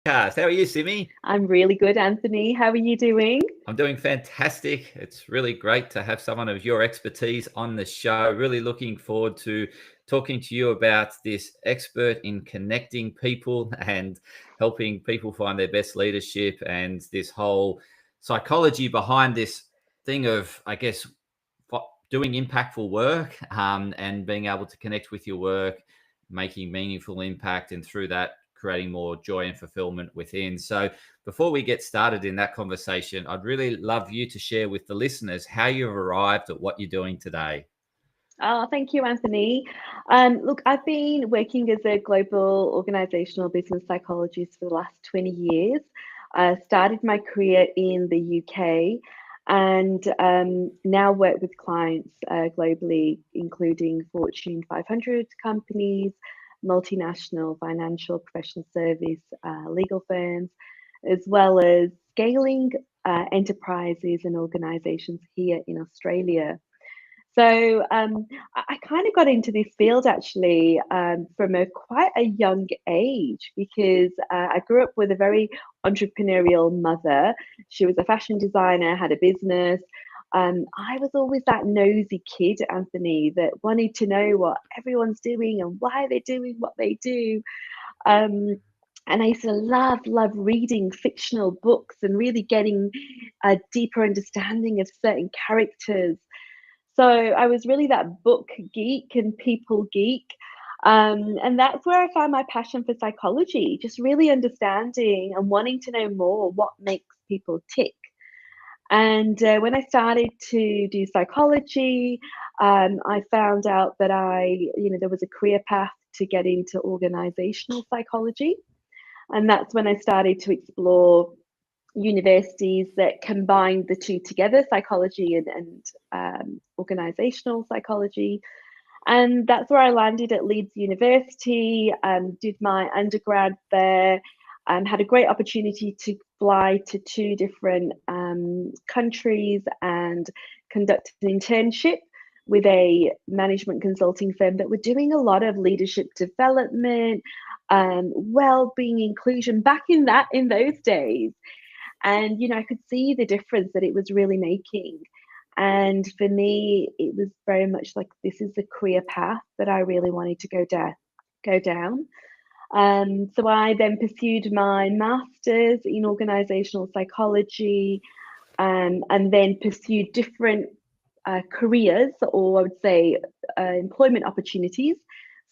How are you, Simi? I'm really good, Anthony. How are you doing? I'm doing fantastic. It's really great to have someone of your expertise on the show. Really looking forward to talking to you about this expert in connecting people and helping people find their best leadership and this whole psychology behind this thing of, I guess, doing impactful work and being able to connect with your work, making meaningful impact, and through that, creating more joy and fulfillment within. So, before we get started in that conversation, I'd really love you to share with the listeners how you've arrived at what you're doing today. Oh, thank you, Anthony. Look, I've been working as a global organizational business psychologist for the last 20 years. I started my career in the UK and now work with clients globally, including Fortune 500 companies, multinational financial professional service, legal firms, as well as scaling enterprises and organizations here in Australia. So I kind of got into this field actually from a quite a young age because I grew up with a very entrepreneurial mother. She was a fashion designer, had a business. I was always that nosy kid, Anthony, that wanted to know what everyone's doing and why they're doing what they do. Um, and I used to love reading fictional books and really getting a deeper understanding of certain characters. So I was really that book geek and people geek. And that's where I found my passion for psychology, just really understanding and wanting to know more what makes people tick. And when I started to do psychology, I found out that there was a career path to get into organizational psychology. And that's when I started to explore universities that combined the two together, psychology and organizational psychology. And that's where I landed at Leeds University, did my undergrad there, had a great opportunity to fly to two different countries and conduct an internship with a management consulting firm that were doing a lot of leadership development, well-being, inclusion back in those days. And I could see the difference that it was really making. And for me, it was very much like this is the career path that I really wanted to go down. So I then pursued my master's in organizational psychology, and then pursued different careers, or I would say employment opportunities,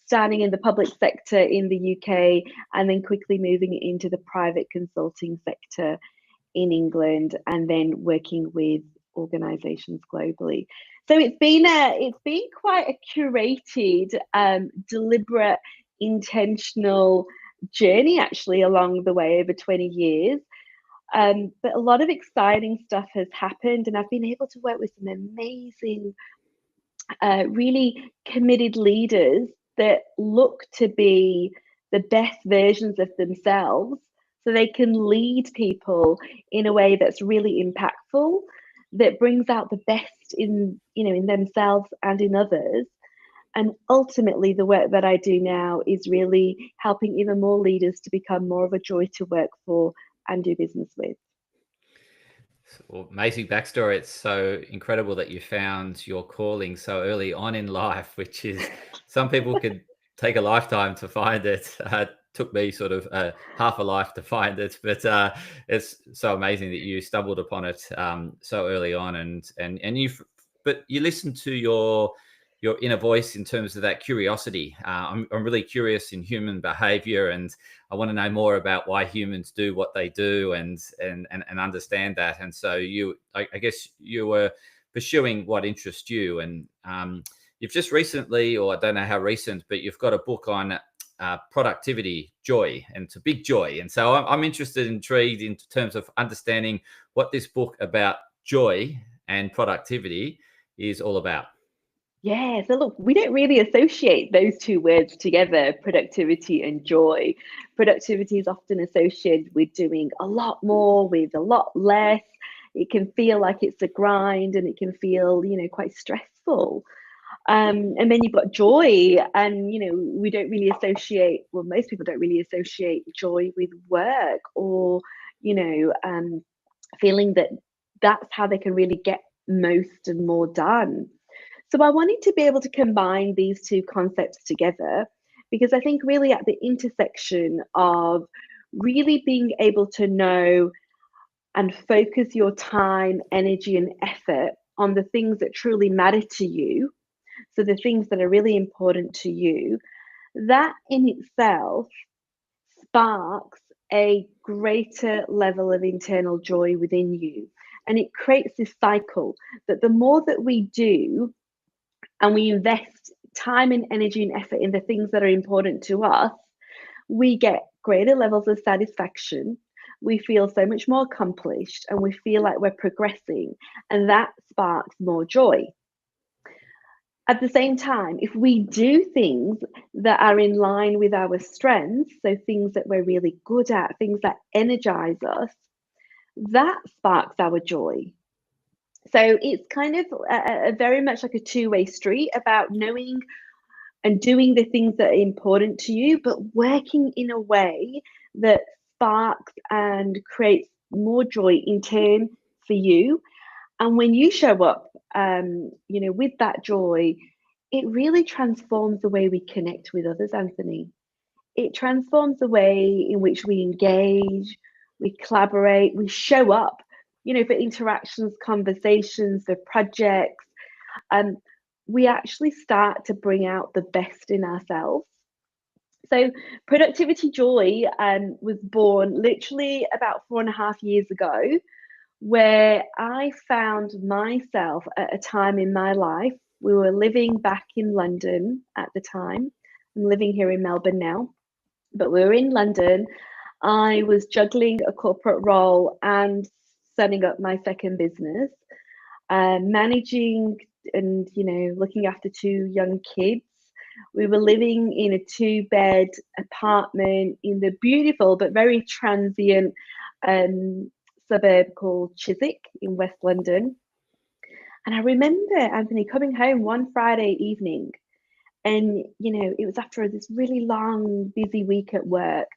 starting in the public sector in the UK and then quickly moving into the private consulting sector in England, and then working with organizations globally. So it's been quite a curated, deliberate, intentional journey actually along the way over 20 years. But a lot of exciting stuff has happened, and I've been able to work with some amazing, really committed leaders that look to be the best versions of themselves so they can lead people in a way that's really impactful, that brings out the best in themselves and in others. And ultimately the work that I do now is really helping even more leaders to become more of a joy to work for and do business with. Well, amazing backstory. It's so incredible that you found your calling so early on in life, which is some people could take a lifetime to find it. Took me sort of half a life to find it, but it's so amazing that you stumbled upon it so early on, and but you listened to your inner voice in terms of that curiosity. I'm really curious in human behavior, and I want to know more about why humans do what they do, and understand that. And so I guess you were pursuing what interests you, and you've just recently, or I don't know how recent, but you've got a book on productivity, joy, and it's a big joy. And so I'm interested, intrigued in terms of understanding what this book about joy and productivity is all about. Yeah, so look, we don't really associate those two words together, productivity and joy. Productivity is often associated with doing a lot more with a lot less. It can feel like it's a grind and it can feel, quite stressful. And then you've got joy, and we don't really associate, well, most people don't really associate joy with work, or feeling that that's how they can really get most and more done. So I wanted to be able to combine these two concepts together, because I think really at the intersection of really being able to know and focus your time, energy, and effort on the things that truly matter to you, so the things that are really important to you, that in itself sparks a greater level of internal joy within you. And it creates this cycle that the more that we do and we invest time and energy and effort in the things that are important to us, we get greater levels of satisfaction. We feel so much more accomplished, and we feel like we're progressing, and that sparks more joy. At the same time, if we do things that are in line with our strengths, so things that we're really good at, things that energize us, that sparks our joy. So it's kind of a very much like a two-way street about knowing and doing the things that are important to you, but working in a way that sparks and creates more joy in turn for you. And when you show up, with that joy, it really transforms the way we connect with others, Anthony. It transforms the way in which we engage, we collaborate, we show up, for interactions, conversations, for projects. We actually start to bring out the best in ourselves. So Productivity Joy was born literally about 4.5 years ago, where I found myself at a time in my life. We were living back in London at the time. I'm living here in Melbourne now, but we were in London. I was juggling a corporate role and setting up my second business, managing and looking after 2 young kids. We were living in a 2-bed apartment in the beautiful but very transient suburb called Chiswick in West London. And I remember, Anthony, coming home one Friday evening, and it was after this really long, busy week at work.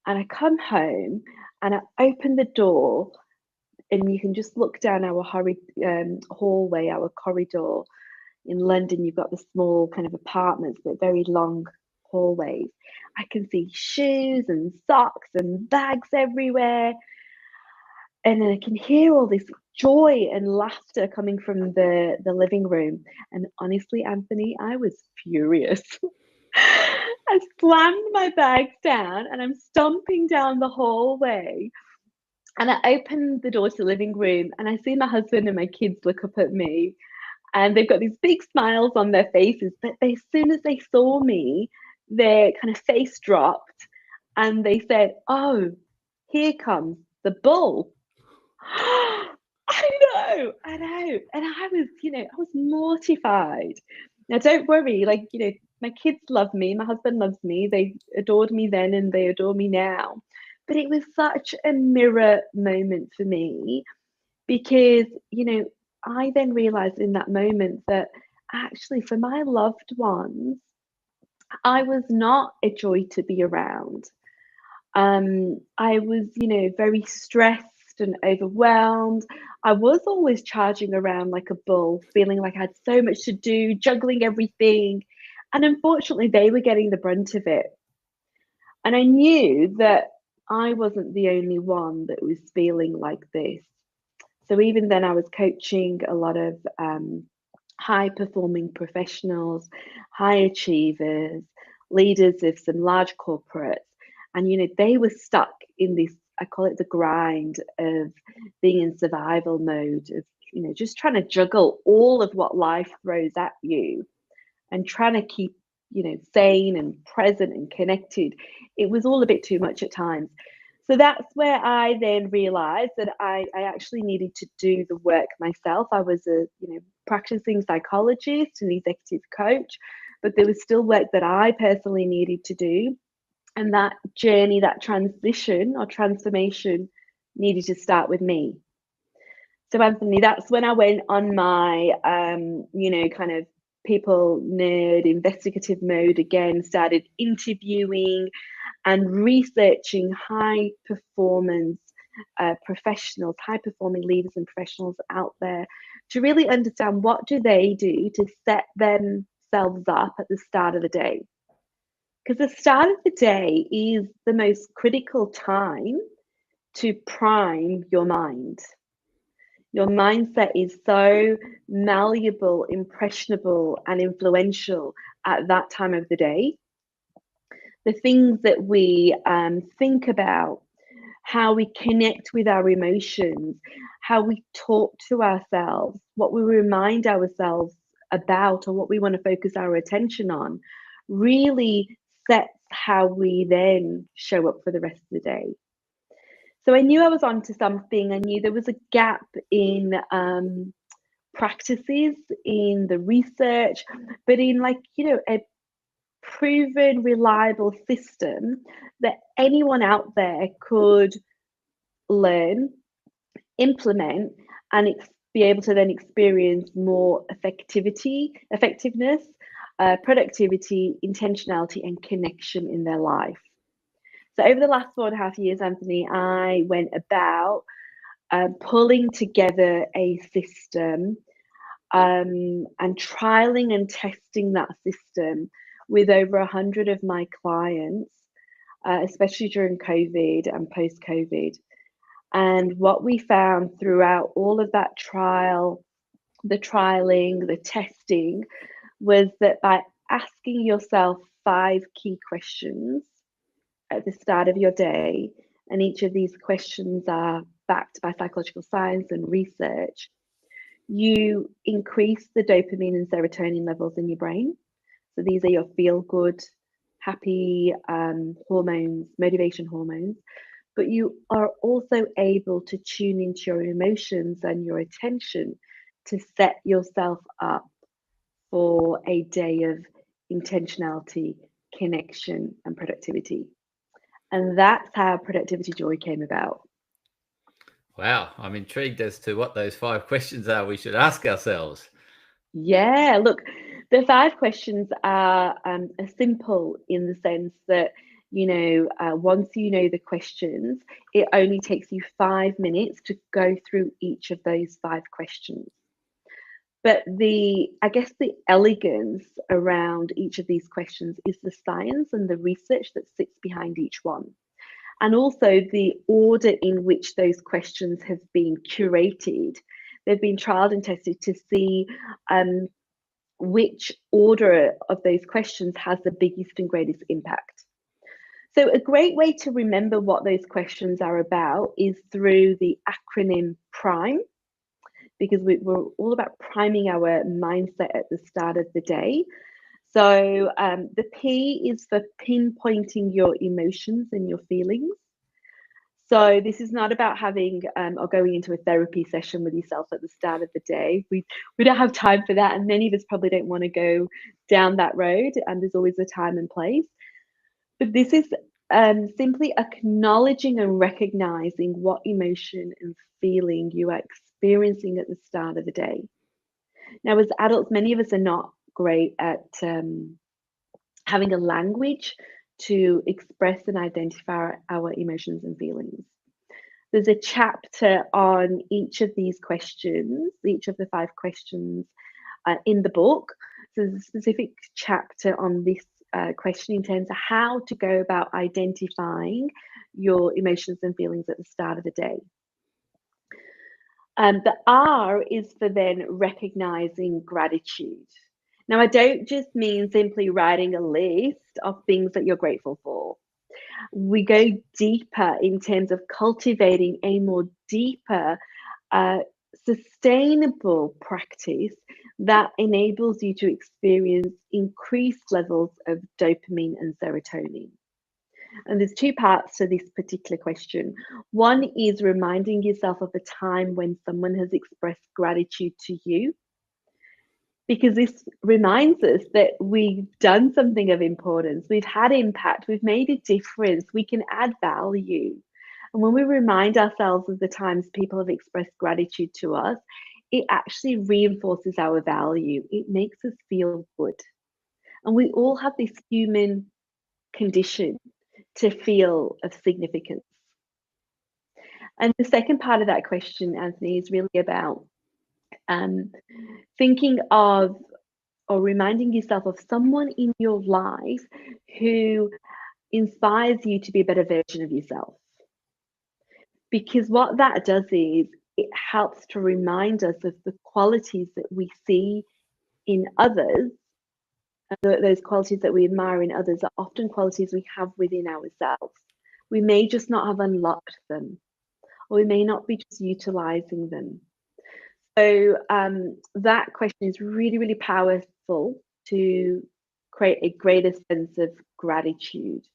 And I come home and I open the door, and you can just look down our hallway, our corridor. In London, you've got the small kind of apartments, but very long hallways. I can see shoes and socks and bags everywhere. And then I can hear all this joy and laughter coming from the living room. And honestly, Anthony, I was furious. I slammed my bags down and I'm stomping down the hallway. And I open the door to the living room and I see my husband and my kids look up at me, and they've got these big smiles on their faces. But as soon as they saw me, their kind of face dropped and they said, "Oh, here comes the bull." I know. And I was mortified. Now, don't worry, my kids love me, my husband loves me, they adored me then and they adore me now. But it was such a mirror moment for me, because, I then realized in that moment that actually for my loved ones, I was not a joy to be around. I was, very stressed and overwhelmed. I was always charging around like a bull, feeling like I had so much to do, juggling everything. And unfortunately, they were getting the brunt of it. And I knew that I wasn't the only one that was feeling like this. So even then, I was coaching a lot of high performing professionals, high achievers, leaders of some large corporates. And, they were stuck in this, I call it the grind of being in survival mode, of, just trying to juggle all of what life throws at you and trying to keep, sane and present and connected. It was all a bit too much at times. So that's where I then realized that I actually needed to do the work myself. I was a practicing psychologist and executive coach, but there was still work that I personally needed to do. And that journey, that transition or transformation needed to start with me. So Anthony, that's when I went on my, kind of people nerd, investigative mode again, started interviewing and researching high performance professionals, high performing leaders and professionals out there to really understand what do they do to set themselves up at the start of the day. Because the start of the day is the most critical time to prime your mind. Your mindset is so malleable, impressionable, and influential at that time of the day. The things that we think about, how we connect with our emotions, how we talk to ourselves, what we remind ourselves about, or what we want to focus our attention on, really sets how we then show up for the rest of the day. So I knew I was onto something. I knew there was a gap in practices, in the research, but in a proven, reliable system that anyone out there could learn, implement, and be able to then experience more effectiveness, productivity, intentionality, and connection in their life. So over the last 4.5 years, Anthony, I went about pulling together a system and trialing and testing that system with over 100 of my clients, especially during COVID and post-COVID. And what we found throughout all of that trialing, the testing, was that by asking yourself 5 key questions at the start of your day, and each of these questions are backed by psychological science and research, you increase the dopamine and serotonin levels in your brain. So these are your feel-good, happy hormones, motivation hormones. But you are also able to tune into your emotions and your attention to set yourself up for a day of intentionality, connection, and productivity. And that's how Productivity Joy came about. Wow, I'm intrigued as to what those 5 questions are we should ask ourselves. Yeah, look, the 5 questions are simple in the sense that, once you know the questions, it only takes you 5 minutes to go through each of those 5 questions. But I guess the elegance around each of these questions is the science and the research that sits behind each one. And also the order in which those questions have been curated. They've been trialed and tested to see which order of those questions has the biggest and greatest impact. So a great way to remember what those questions are about is through the acronym PRIME, because we're all about priming our mindset at the start of the day. So the P is for pinpointing your emotions and your feelings. So this is not about having or going into a therapy session with yourself at the start of the day. We don't have time for that, and many of us probably don't want to go down that road, and there's always a time and place. But this is simply acknowledging and recognizing what emotion and feeling you are experiencing at the start of the day. Now, as adults, many of us are not great at having a language to express and identify our emotions and feelings. There's a chapter on each of these questions, each of the 5 questions in the book. So there's a specific chapter on this question in terms of how to go about identifying your emotions and feelings at the start of the day. The R is for then recognizing gratitude. Now, I don't just mean simply writing a list of things that you're grateful for. We go deeper in terms of cultivating a more deeper, sustainable practice that enables you to experience increased levels of dopamine and serotonin. And there's 2 parts to this particular question. One is reminding yourself of a time when someone has expressed gratitude to you, because this reminds us that we've done something of importance, we've had impact, we've made a difference, we can add value. And when we remind ourselves of the times people have expressed gratitude to us, it actually reinforces our value. It makes us feel good. And we all have this human condition to feel of significance. And the second part of that question, Anthony, is really about thinking of or reminding yourself of someone in your life who inspires you to be a better version of yourself. Because what that does is it helps to remind us of the qualities that we see in others. Those qualities that we admire in others are often qualities we have within ourselves. We may just not have unlocked them, or we may not be just utilizing them. So that question is really, really powerful to create a greater sense of gratitude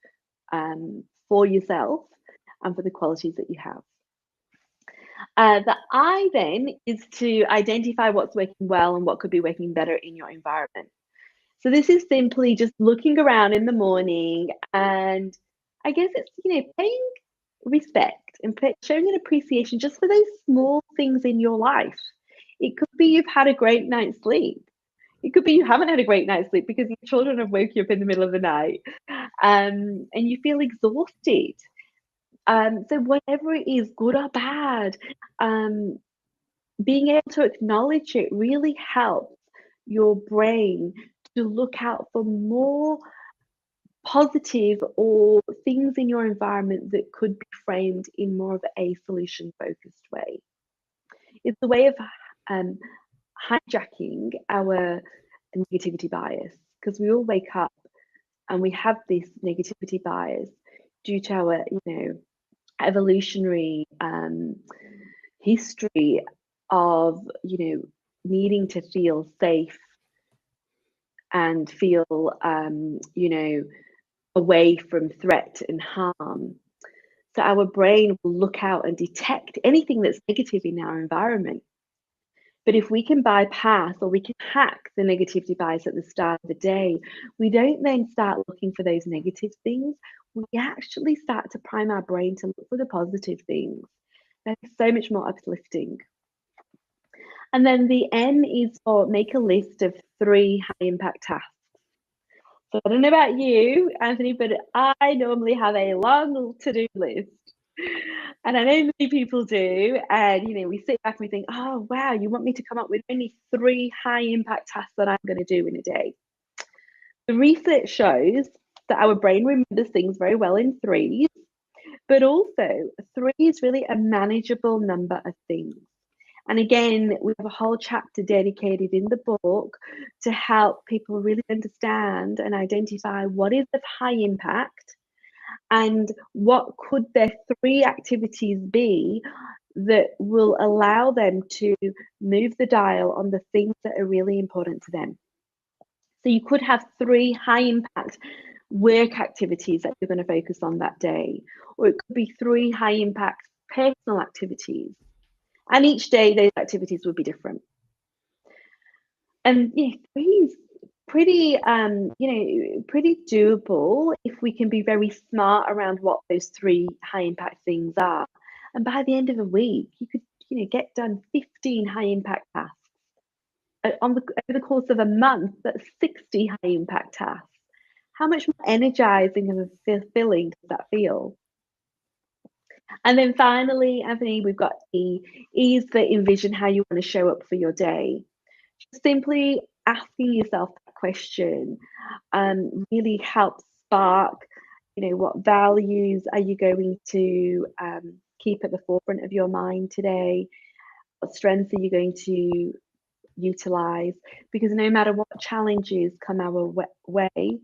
for yourself and for the qualities that you have. The I then is to identify what's working well and what could be working better in your environment. So this is simply just looking around in the morning, and I guess it's, paying respect and showing an appreciation just for those small things in your life. It could be you've had a great night's sleep. It could be you haven't had a great night's sleep because your children have woke you up in the middle of the night, and you feel exhausted. So whatever it is, good or bad, being able to acknowledge it really helps your brain to look out for more positive or things in your environment that could be framed in more of a solution focused way. It's a way of hijacking our negativity bias, because we all wake up and we have this negativity bias due to our evolutionary history of needing to feel safe and feel away from threat and harm. So our brain will look out and detect anything that's negative in our environment. But if we can bypass or we can hack the negativity bias at the start of the day, we don't then start looking for those negative things. We actually start to prime our brain to look for the positive things. That is so much more uplifting. And then the N is for make a list of 3 high impact tasks. So I don't know about you, Anthony, but I normally have a long to-do list. And I know many people do. And, we sit back and we think, oh, wow, you want me to come up with only 3 high impact tasks that I'm going to do in a day. The research shows that our brain remembers things very well in 3s, but also 3 is really a manageable number of things. And again, we have a whole chapter dedicated in the book to help people really understand and identify what is of high impact and what could their 3 activities be that will allow them to move the dial on the things that are really important to them. So you could have 3 high impact work activities that you're going to focus on that day, or it could be 3 high impact personal activities. And each day those activities would be different. And 3 is pretty pretty doable if we can be very smart around what those 3 high impact things are. And by the end of a week, you could get done 15 high impact tasks. Over the course of a month, that's 60 high impact tasks. How much more energizing and fulfilling does that feel? And then finally, Anthony, we've got E. E is the envision how you want to show up for your day. Just simply asking yourself that question really helps spark, what values are you going to keep at the forefront of your mind today? What strengths are you going to utilize? Because no matter what challenges come our way,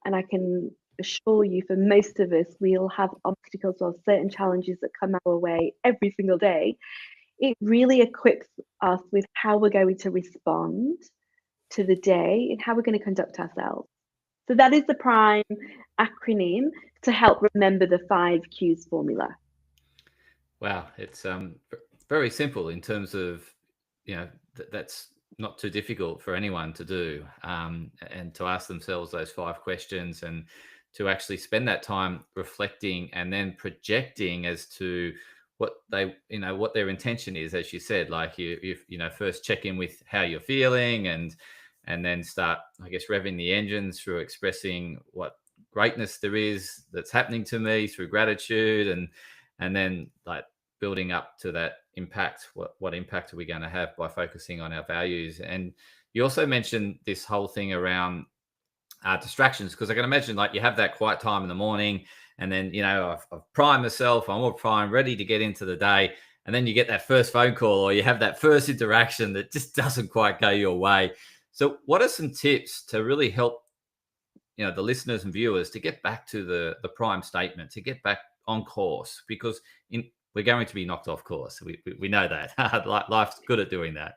and I can assure you for most of us, we'll have obstacles or certain challenges that come our way every single day. It really equips us with how we're going to respond to the day and how we're going to conduct ourselves. So that is the PRIME acronym to help remember the 5 Qs formula. Wow, it's very simple in terms of, that's not too difficult for anyone to do, and to ask themselves those 5 questions and to actually spend that time reflecting and then projecting as to what they, what their intention is, as you said. Like first check in with how you're feeling, and then start, I guess, revving the engines through expressing what greatness there is that's happening to me through gratitude, and then like building up to that impact. What impact are we going to have by focusing on our values? And you also mentioned this whole thing around distractions, because I can imagine like you have that quiet time in the morning, and then I've primed myself, I'm all primed, ready to get into the day, and then you get that first phone call, or you have that first interaction that just doesn't quite go your way. So what are some tips to really help the listeners and viewers to get back to the prime statement, to get back on course? Because we're going to be knocked off course. We know that. Life's good at doing that.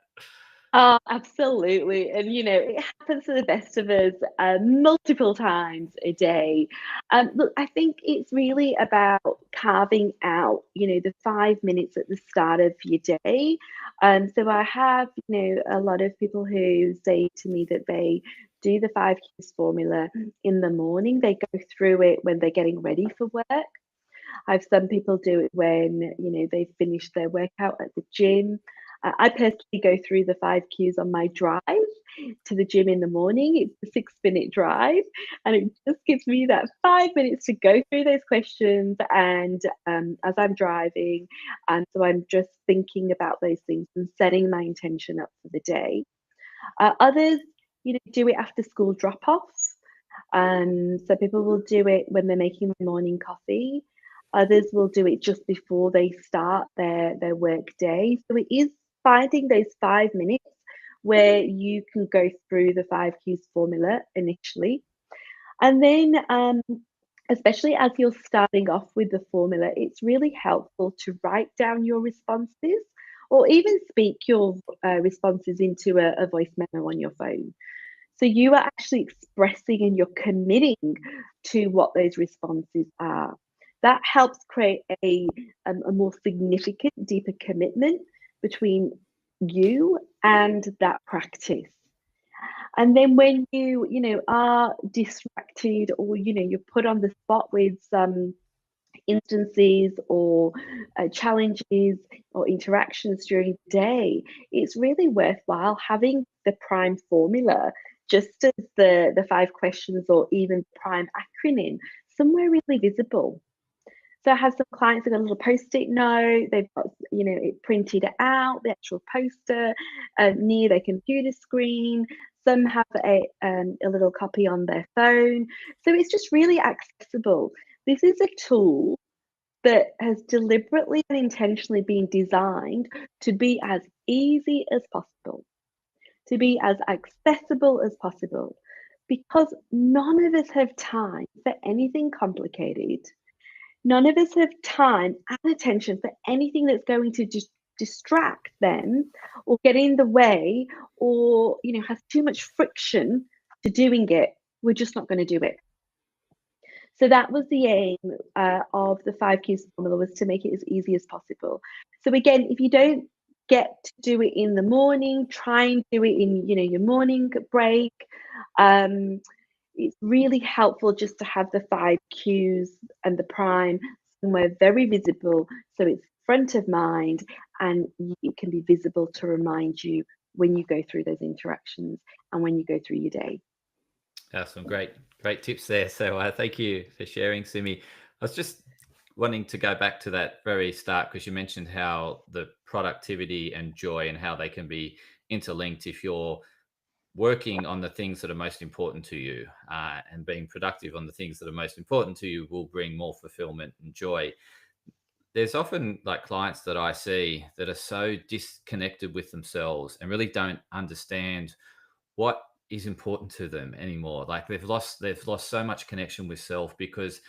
Oh, absolutely. And, it happens to the best of us multiple times a day. Look, I think it's really about carving out, the 5 minutes at the start of your day. So I have, a lot of people who say to me that they do the 5 Qs formula in the morning. They go through it when they're getting ready for work. I've some people do it when, they've finished their workout at the gym. I personally go through the 5 Qs on my drive to the gym in the morning. It's a 6-minute drive, and it just gives me that 5 minutes to go through those questions. And as I'm driving, and so I'm just thinking about those things and setting my intention up for the day. Others, do it after school drop-offs. So people will do it when they're making their morning coffee. Others will do it just before they start their work day. So it is finding those 5 minutes where you can go through the 5 Qs formula initially. And then, especially as you're starting off with the formula, it's really helpful to write down your responses, or even speak your responses into a voice memo on your phone. So you are actually expressing and you're committing to what those responses are. That helps create a more significant, deeper commitment between you and that practice. And then when you are distracted, or you're put on the spot with some instances or challenges or interactions during the day, it's really worthwhile having the prime formula, just as the 5 questions or even prime acronym, somewhere really visible. So I have some clients that got a little post-it note. They've got, it printed out, the actual poster near their computer screen. Some have a little copy on their phone. So it's just really accessible. This is a tool that has deliberately and intentionally been designed to be as easy as possible, to be as accessible as possible, because none of us have time for anything complicated. None of us have time and attention for anything that's going to just distract them or get in the way, or has too much friction to doing it. We're just not going to do it. So that was the aim of the 5 Qs formula, was to make it as easy as possible. So again, if you don't get to do it in the morning, try and do it in your morning break. It's really helpful just to have the 5 Qs and the prime somewhere very visible, so it's front of mind, and it can be visible to remind you when you go through those interactions and when you go through your day. Some great tips there. So thank you for sharing, Simi. I was just wanting to go back to that very start, because you mentioned how the productivity and joy and how they can be interlinked if you're working on the things that are most important to you, and being productive on the things that are most important to you will bring more fulfillment and joy. There's often like clients that I see that are so disconnected with themselves and really don't understand what is important to them anymore. Like they've lost so much connection with self because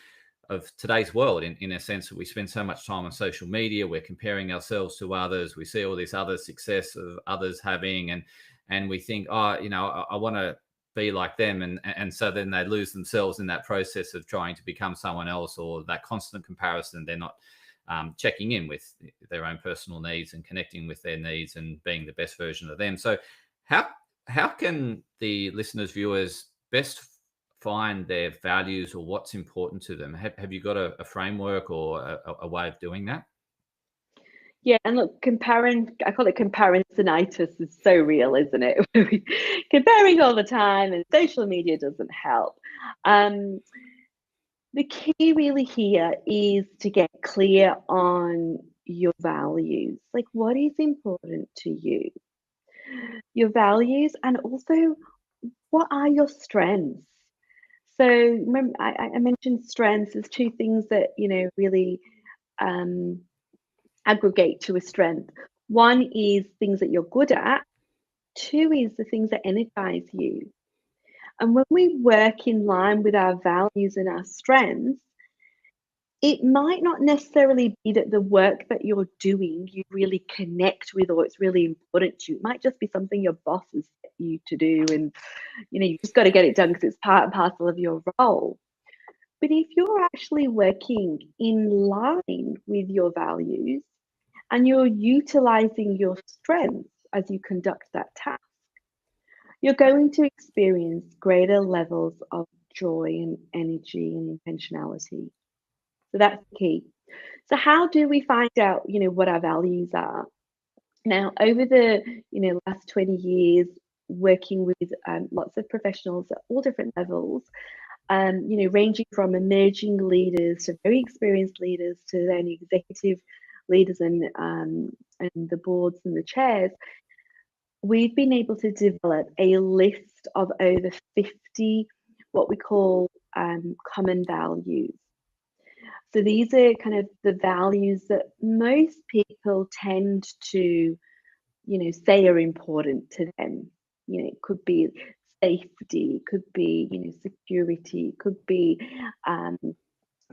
of today's world, in a sense that we spend so much time on social media. We're comparing ourselves to others. We see all this other success of others having, and we think, oh, I want to be like them, and so then they lose themselves in that process of trying to become someone else, or that constant comparison. They're not checking in with their own personal needs and connecting with their needs and being the best version of them. So how can the listeners, viewers, best find their values or what's important to them? Have you got a framework or a way of doing that? Yeah, and look, I call it comparisonitis is so real, isn't it? Comparing all the time, and social media doesn't help. Um, the key really here is to get clear on your values. Like, what is important to you? Your values, and also what are your strengths? So remember, I mentioned strengths. There's two things that really um, aggregate to a strength. One is things that you're good at. Two is the things that energize you. And when we work in line with our values and our strengths, it might not necessarily be that the work that you're doing you really connect with or it's really important to you. It might just be something your boss has set you to do, and you just got to get it done because it's part and parcel of your role. But if you're actually working in line with your values and you're utilizing your strengths as you conduct that task, you're going to experience greater levels of joy and energy and intentionality. So that's the key. So how do we find out, what our values are? Now, over the, last 20 years, working with lots of professionals at all different levels, ranging from emerging leaders to very experienced leaders to then executive leaders and the boards and the chairs, we've been able to develop a list of over 50 what we call common values. So these are kind of the values that most people tend to, say are important to them. It could be safety, it could be, security, it could be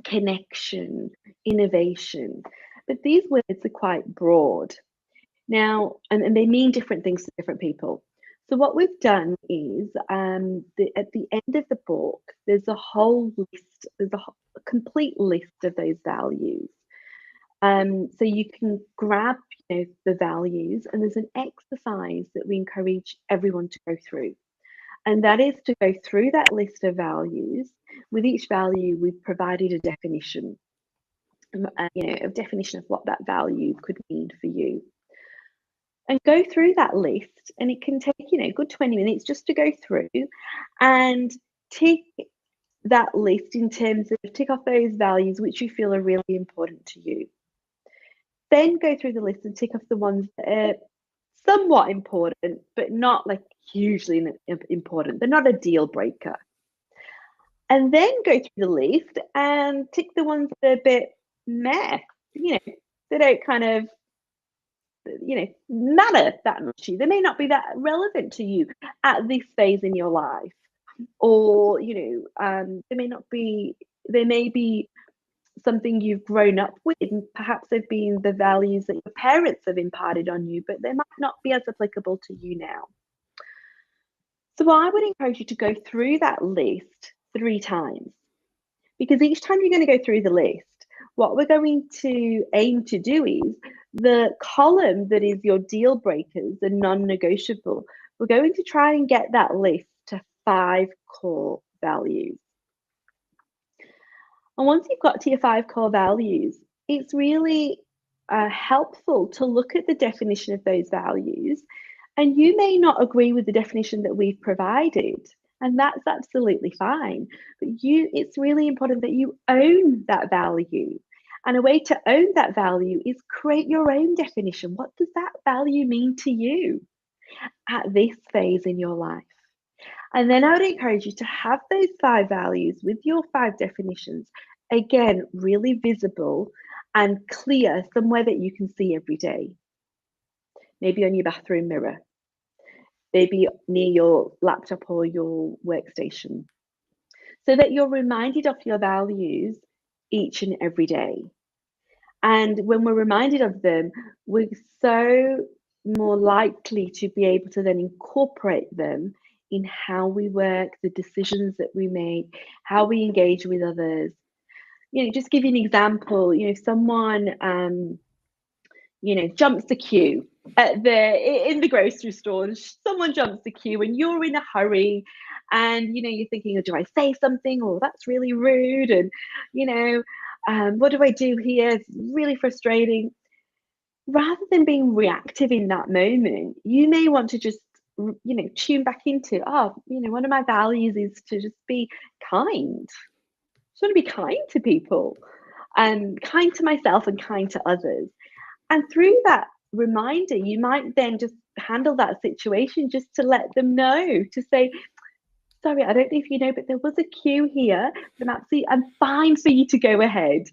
connection, innovation. But these words are quite broad. Now, and they mean different things to different people. So what we've done is at the end of the book, there's a whole list, there's a complete list of those values. So you can grab the values, and there's an exercise that we encourage everyone to go through. And that is to go through that list of values. With each value, we've provided a definition, a definition of what that value could mean for you. And go through that list, and it can take a good 20 minutes just to go through and tick that list in terms of tick off those values which you feel are really important to you. Then go through the list and tick off the ones that are somewhat important but not like hugely important. They're not a deal breaker. And then go through the list and tick the ones that are a bit meh, they don't kind of matter that much to you. They may not be that relevant to you at this phase in your life, or they may be something you've grown up with, and perhaps they've been the values that your parents have imparted on you, but they might not be as applicable to you now. So I would encourage you to go through that list 3 times, because each time you're going to go through the list, what we're going to aim to do is the column that is your deal breakers, the non-negotiable, we're going to try and get that list to 5 core values. And once you've got to your 5 core values, it's really helpful to look at the definition of those values. And you may not agree with the definition that we've provided, and that's absolutely fine. But it's really important that you own that value. And a way to own that value is create your own definition. What does that value mean to you at this phase in your life? And then I would encourage you to have those 5 values with your 5 definitions, again, really visible and clear, somewhere that you can see every day. Maybe on your bathroom mirror, maybe near your laptop or your workstation, so that you're reminded of your values each and every day. And when we're reminded of them, we're so more likely to be able to then incorporate them in how we work, the decisions that we make, how we engage with others. Just give you an example, someone jumps the queue in the grocery store, and someone jumps the queue and you're in a hurry, and you're thinking, oh, do I say something? Or that's really rude, and what do I do here? It's really frustrating. rather than being reactive in that moment, you may want to just, tune back into, one of my values is to just be kind. Just want to be kind to people, and kind to myself and kind to others. And through that reminder, you might then just handle that situation just to let them know, to say, sorry, I don't know if you know, but there was a queue here. But I'm fine for you to go ahead.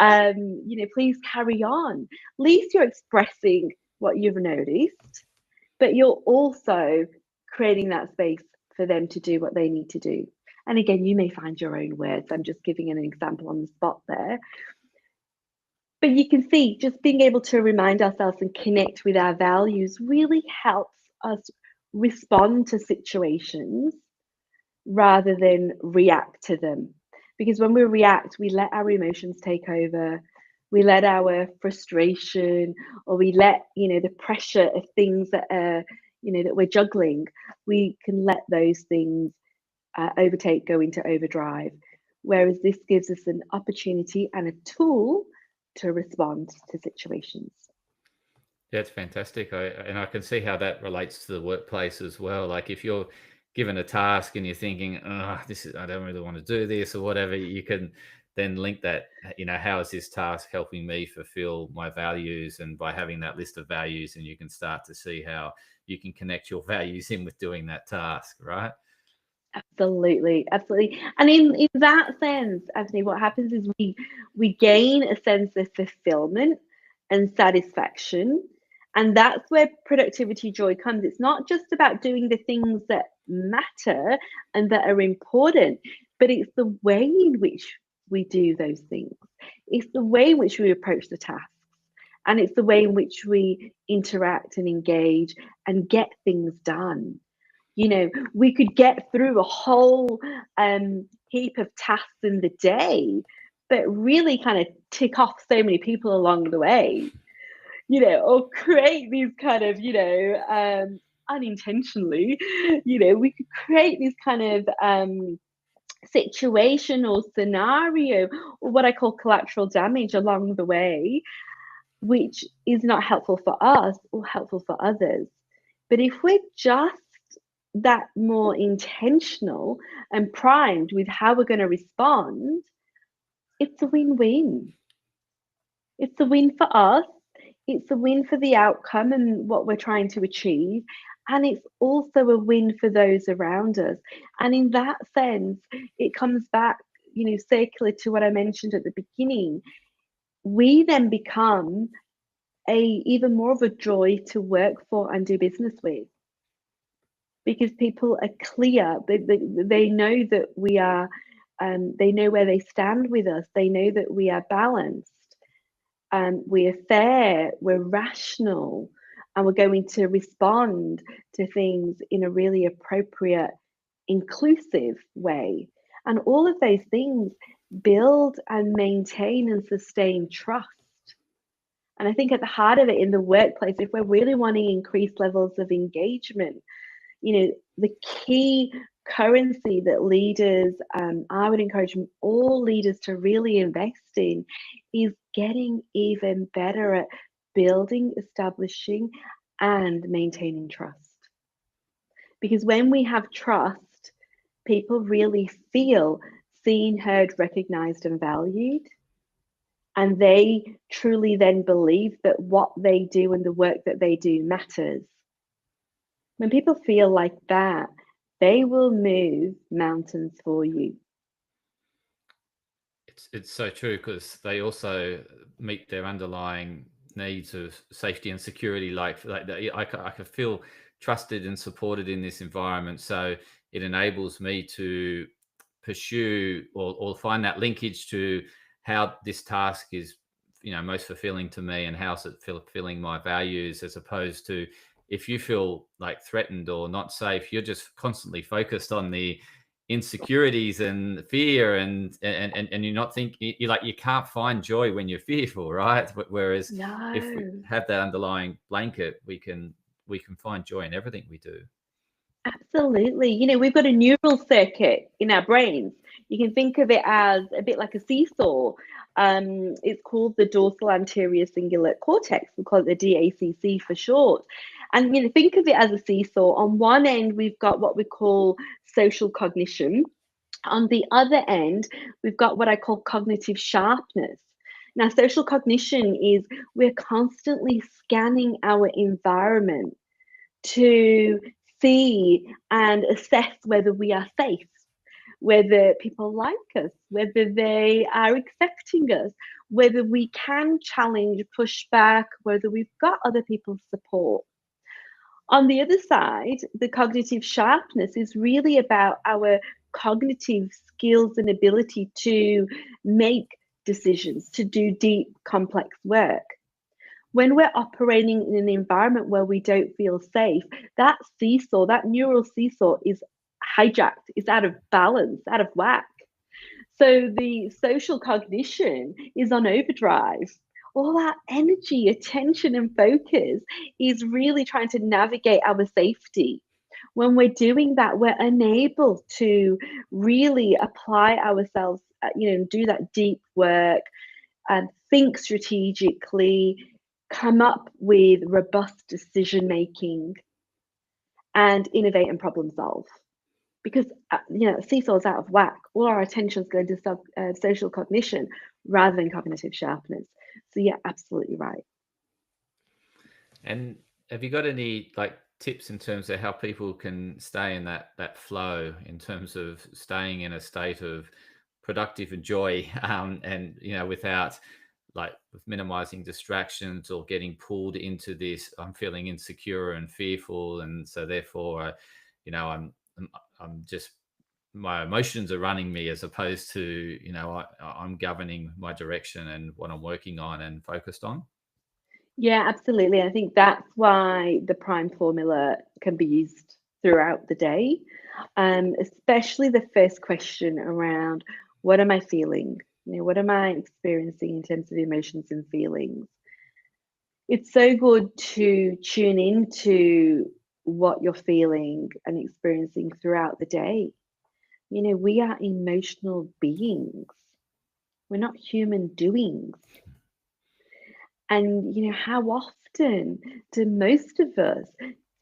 Please carry on. At least you're expressing what you've noticed, but you're also creating that space for them to do what they need to do. And again, you may find your own words. I'm just giving an example on the spot there. But you can see, just being able to remind ourselves and connect with our values really helps us respond to situations rather than react to them. Because when we react, we let our emotions take over. We let our frustration, or we let, the pressure of things that are, that we're juggling, we can let those things go into overdrive. Whereas this gives us an opportunity and a tool to respond to situations. Yeah, it's fantastic. And I can see how that relates to the workplace as well. Like if you're given a task and you're thinking, I don't really want to do this or whatever, you can then link that, how is this task helping me fulfill my values? And by having that list of values, and you can start to see how you can connect your values in with doing that task, right? Absolutely. And in that sense, Anthony, what happens is we gain a sense of fulfillment and satisfaction. And that's where productivity joy comes. It's not just about doing the things that matter and that are important, but it's the way in which we do those things. It's the way in which we approach the tasks. And it's the way in which we interact and engage and get things done. We could get through a whole heap of tasks in the day, but really kind of tick off so many people along the way, or create these kind of, unintentionally, we could create this kind of situation or scenario, or what I call collateral damage along the way, which is not helpful for us or helpful for others. But if we're just that more intentional and primed with how we're going to respond, it's a win-win. It's a win for us. It's a win for the outcome and what we're trying to achieve. And it's also a win for those around us. And in that sense, it comes back, circular to what I mentioned at the beginning. We then become even more of a joy to work for and do business with. Because people are clear, they know that we are, they know where they stand with us. They know that we are balanced, we are fair, we're rational, and we're going to respond to things in a really appropriate, inclusive way. And all of those things build and maintain and sustain trust. And I think at the heart of it in the workplace, if we're really wanting increased levels of engagement, the key currency that leaders, I would encourage all leaders to really invest in, is getting even better at building, establishing, and maintaining trust. Because when we have trust, people really feel seen, heard, recognized, and valued. And they truly then believe that what they do and the work that they do matters. When people feel like that, they will move mountains for you. It's so true, because they also meet their underlying needs of safety and security. Like I can feel trusted and supported in this environment, so it enables me to pursue or find that linkage to how this task is, most fulfilling to me, and how's it fulfilling my values, as opposed to if you feel like threatened or not safe, you're just constantly focused on the insecurities and fear, and you're not you can't find joy when you're fearful, right? Whereas if we have that underlying blanket, we can find joy in everything we do. Absolutely. We've got a neural circuit in our brains. You can think of it as a bit like a seesaw. It's called the dorsal anterior cingulate cortex. We call it the DACC for short. And think of it as a seesaw. On one end, we've got what we call social cognition. On the other end, we've got what I call cognitive sharpness. Now, social cognition is we're constantly scanning our environment to see and assess whether we are safe, whether people like us, whether they are accepting us, whether we can challenge, push back, whether we've got other people's support. On the other side, the cognitive sharpness is really about our cognitive skills and ability to make decisions, to do deep, complex work. When we're operating in an environment where we don't feel safe, that seesaw, that neural seesaw is hijacked, is out of balance, out of whack. So the social cognition is on overdrive. All that energy, attention, and focus is really trying to navigate our safety. When we're doing that, we're unable to really apply ourselves, do that deep work and think strategically, come up with robust decision making, and innovate and problem solve. Because seesaw's out of whack. All our attention's going to social cognition rather than cognitive sharpness. So yeah, absolutely right. And have you got any tips in terms of how people can stay in that flow, in terms of staying in a state of productive and joy, and without with minimizing distractions or getting pulled into this, I'm feeling insecure and fearful, and so therefore I'm just, my emotions are running me, as opposed to I'm governing my direction and what I'm working on and focused on? Yeah, absolutely. I think that's why the prime formula can be used throughout the day, especially the first question around what am I feeling? What am I experiencing in terms of emotions and feelings? It's so good to tune into what you're feeling and experiencing throughout the day. We are emotional beings. We're not human doings. And how often do most of us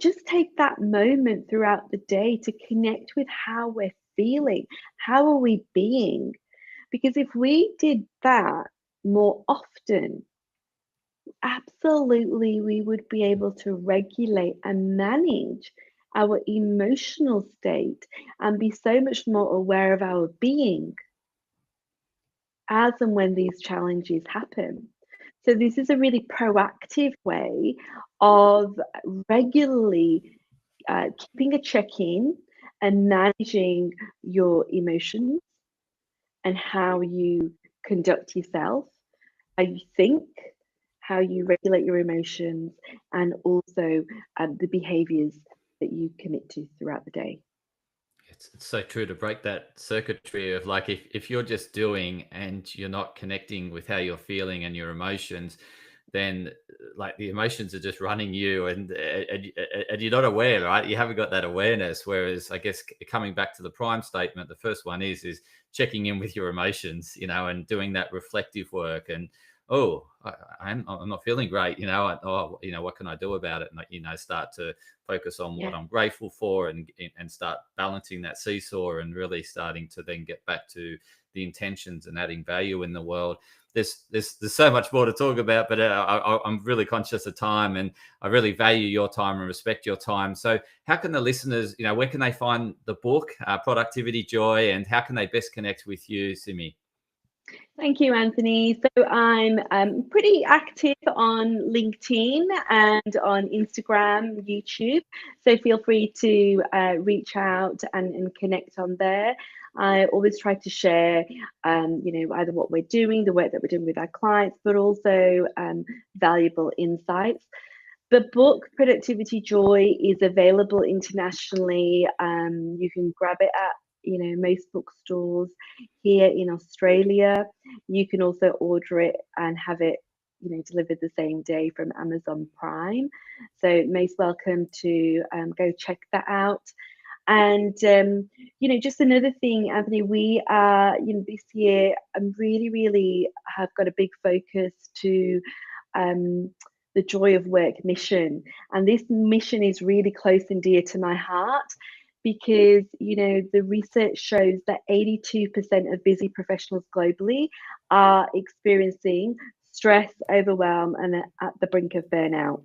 just take that moment throughout the day to connect with how we're feeling? How are we being? Because if we did that more often, absolutely we would be able to regulate and manage our emotional state and be so much more aware of our being as and when these challenges happen. So this is a really proactive way of regularly keeping a check-in and managing your emotions and how you conduct yourself, how you think, how you regulate your emotions, and also the behaviors that you commit to throughout the day. It's so true, to break that circuitry of if you're just doing and you're not connecting with how you're feeling and your emotions, then the emotions are just running you, and you're not aware, right? You haven't got that awareness. Whereas I guess coming back to the prime statement, the first one is checking in with your emotions, and doing that reflective work. And I'm not feeling great, what can I do about it? And start to focus on what I'm grateful for, and start balancing that seesaw, and really starting to then get back to the intentions and adding value in the world. There's so much more to talk about, but I'm really conscious of time, and I really value your time and respect your time. So how can the listeners, where can they find the book, Productivity Joy, and how can they best connect with you, Simi? Thank you, Anthony. So I'm pretty active on LinkedIn and on Instagram, YouTube. So feel free to reach out and connect on there. I always try to share, either what we're doing, the work that we're doing with our clients, but also valuable insights. The book Productivity Joy is available internationally. You can grab it at most bookstores here in Australia. You can also order it and have it delivered the same day from Amazon Prime. So most welcome to go check that out. And just another thing, Anthony, we are, this year, I'm really have got a big focus to the Joy of Work mission. And this mission is really close and dear to my heart because, the research shows that 82% of busy professionals globally are experiencing stress, overwhelm, and at the brink of burnout.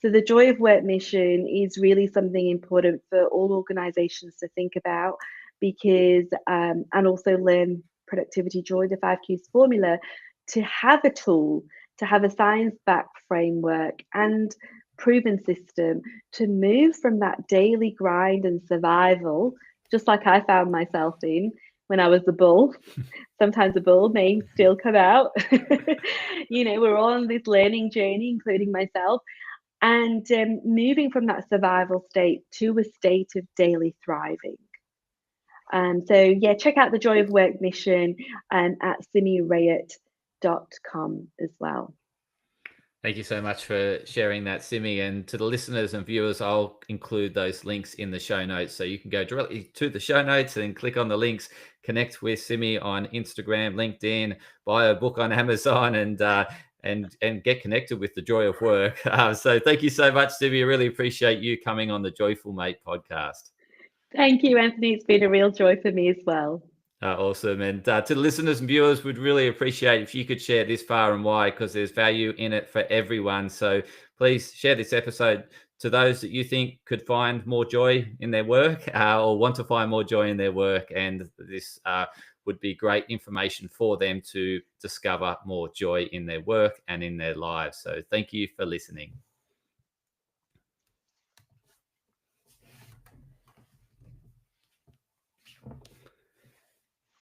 So the Joy of Work mission is really something important for all organizations to think about because, and also learn productivity joy, the 5Qs formula, to have a tool, to have a science-backed framework and proven system to move from that daily grind and survival, just like I found myself in when I was a bull. Sometimes the bull may still come out. We're all on this learning journey, including myself, and moving from that survival state to a state of daily thriving. Check out the Joy of Work mission at simirayat.com as well. Thank you so much for sharing that, Simi. And to the listeners and viewers, I'll include those links in the show notes. So you can go directly to the show notes and click on the links, connect with Simi on Instagram, LinkedIn, buy a book on Amazon, and get connected with the Joy of Work. So thank you so much, Simi. I really appreciate you coming on the Joyful Mate podcast. Thank you, Anthony. It's been a real joy for me as well. Awesome. And to the listeners and viewers, we'd really appreciate if you could share this far and wide because there's value in it for everyone. So please share this episode to those that you think could find more joy in their work or want to find more joy in their work. And this would be great information for them to discover more joy in their work and in their lives. So thank you for listening.